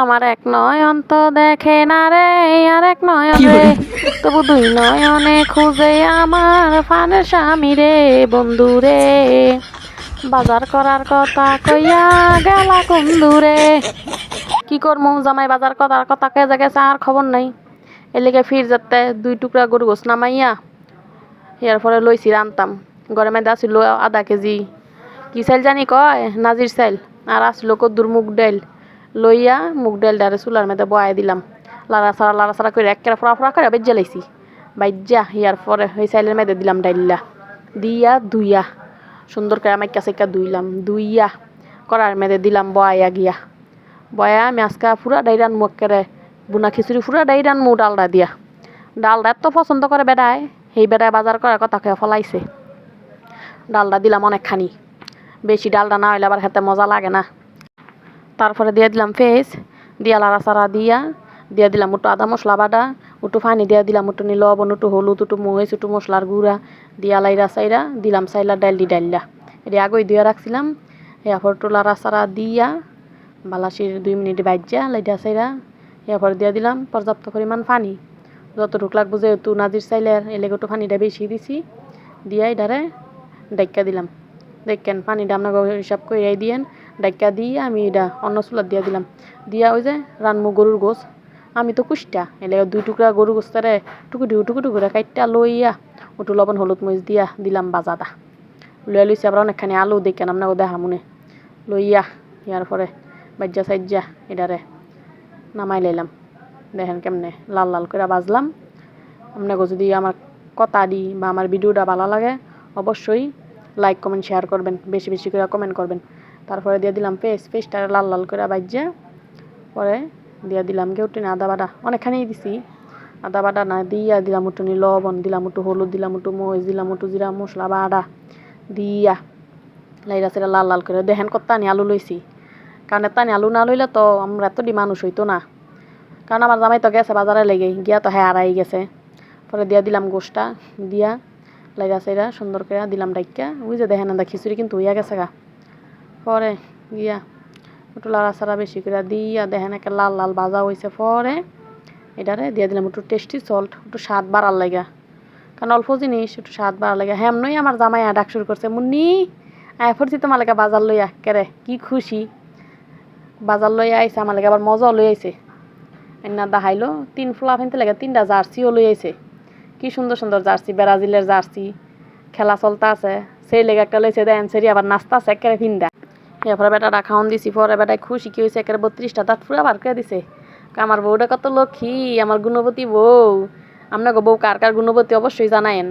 আমার এক নয়ন তো দেখে না রে, আর এক নয়ন রে, তবু দুই নয়নে খুঁজে আমার ফানের স্বামী রে, বন্ধু রে। বাজার করার কথা কইয়া গেলা কোন দূরে। কি করমু, জামাই বাজার করার কথা কে গেছে আর খবর নাই। এলিগে ফির যাতে 2 টুকরা গরু গোস নামাইয়া এর পরে লইছি রানতাম। ঘরে মেয়েদা আসিল আধা কেজি কি চাইল জানি কয় নাজির চাইল, আর আসলো কদ্দুর মুগ ডাইল। লইয়া মুগ ডাইল ডারে চুলার মেয়েদে বয়াই দিলাম, লাড়া ছাড়া করে একেবারে ফোড়া ফোড়া করে বেজ্জা লাইছি। বাইজ্জা ইয়ার পরে ওই চাইলের মেয়েদে দিলাম ডাইল্লা দিয়া ধুইয়া সুন্দর করে মাইকা সাইকা ধুইলাম, ধুইয়া করার মেয়েদে দিলাম বয়া গিয়া। বয়া আমি আজকা পুরা ডাইরান মুখ করে বুনা খিচুড়ি পুরা ডাইরান মু ডালডা দিয়া। ডালডা এত পছন্দ করে বেড়ায়, সেই বেড়ায় বাজার করার কথা খেয়ে ফলাইছে। ডালডা দিলাম অনেকখানি, বেশি ডালডা না হইলে আবার খেতে মজা লাগে না। তারপরে দিয়ে দিলাম ফেস, দিয়া লাড়া চাড়া দিয়া দিলাম একটু আদা মশলা বাটা, একটু পানি দিয়া দিলাম, একটু লবণ, একটু হলুদ, একটু মহিষ, একটু মশলার গুঁড়া দিয়া লাইরা চাইরা দিলাম চাইলা ডাইল্লা এটি আগই দিয়ে রাখছিলাম। এরপর একটু লাড়া চাড়া দিয়া বালাসির 2 মিনিট বাজ্যা লাইটা চাইরা এরপর দিয়া দিলাম পর্যাপ্ত পরিমাণ পানি, যতটুক লাগবো যেহেতু নাজির চাইলে এলেগে একটু পানিটা বেশি দিছি। দিয়া এটারে ডাইক্কা দিলাম, দেখেন পানিটা আপনাকে হিসাব করে দিয়েন। ডাইক্কা দিয়ে আমি এটা অন্য চুলার দিয়া দিলাম, দিয়া ওই যে রানমু গরুর গোস। আমি তো কুষ্টা এলে 2 টুকরা গরু গোস্তারে টুকু করে কাইটটা লইয়া একটু লবণ হলুদ মরিচ দিয়া দিলাম বাজাদা। লইয়া লইছি আবার অনেকখানি আলু দেখেন আপনাকে দেখা মনে লইয়া ইয়ার পরে বাজ্যা সাইজ্জা এটারে নামাই লাইলাম। দেখেন কেমনে লাল লাল করে বাজলাম। আপনাকে যদি আমার কথা দি বা আমার ভিডিওটা ভালো লাগে অবশ্যই লাইক কমেন্ট শেয়ার করবেন, বেশি বেশি করে কমেন্ট করবেন। তারপরে দিয়ে দিলাম পেস্টটা লাল লাল করে বাজ্যা, পরে দিয়ে দিলাম কেউটিনি আদা বাটা অনেকখানি দিছি। আদা বাটা না দিয়া দিলাম একটু লবণ, দিলাম একটু হলুদ, দিলাম একটু মরিচ, দিলাম একটু জিরা মশলা বাটা দিয়া লাইরা সেটা লাল লাল করে। দেখেন কত টানি আলু লইছি, কারণ টানি আলু না লইলে তো আমরা এত মানুষ হইতো না। কারণ আমার জামাই তো গেছে বাজারে লেগে গিয়া তো হ্যাঁ হারাই গেছে। পরে দিয়া দিলাম গোষ্ঠটা দিয়া লাইরা সাইরা সুন্দর করে দিলাম ডাইক্কা। ওই যে দেখেন না খিচুড়ি কিন্তু হইয়া গেছে গা। পরে গিয়া একটু লাড়া ছাড়া বেশি করে দিয়া দেখেন একটা লাল লাল ভাজা হয়েছে। পরে এটারে দিয়ে দিলাম একটু টেস্টি সল্ট, একটু স্বাদ বাড়ার লাগা, কারণ অল্প জিনিস একটু স্বাদ বাড়ার লাগা। হেমনই আমার জামাই ডাক শুরু করছে, মুন্নি আয় পড়ছি তোমার লেগে বাজার লইয়া। কেরে কি খুশি, বাজার লইয়া আইসে আমার লেগে, আবার মজাও লই আইছে। এনা দেখাইলো 3 ফোলা ফেনতে লাগে 3টা জার্সিও লই আইছে। কি সুন্দর সুন্দর জার্সি, ব্রাজিলের জার্সি, খেলা চলতে আছে। সেই লেগে একটা লইছে দেন সেরি আবার নাস্তা আছে একেবারে ফিন্দা। এরপরে বেটাটা খাওয়ান দিছি। পরে বেটায় খুশি কি হয়েছে, একেবারে 32টা দাঁত পুরা বার করে দিছে। আমার বউটা কত লক্ষ্মী, আমার গুণবতী বউ। আপনাকে বউ কার কার গুণবতী অবশ্যই জানায়েন।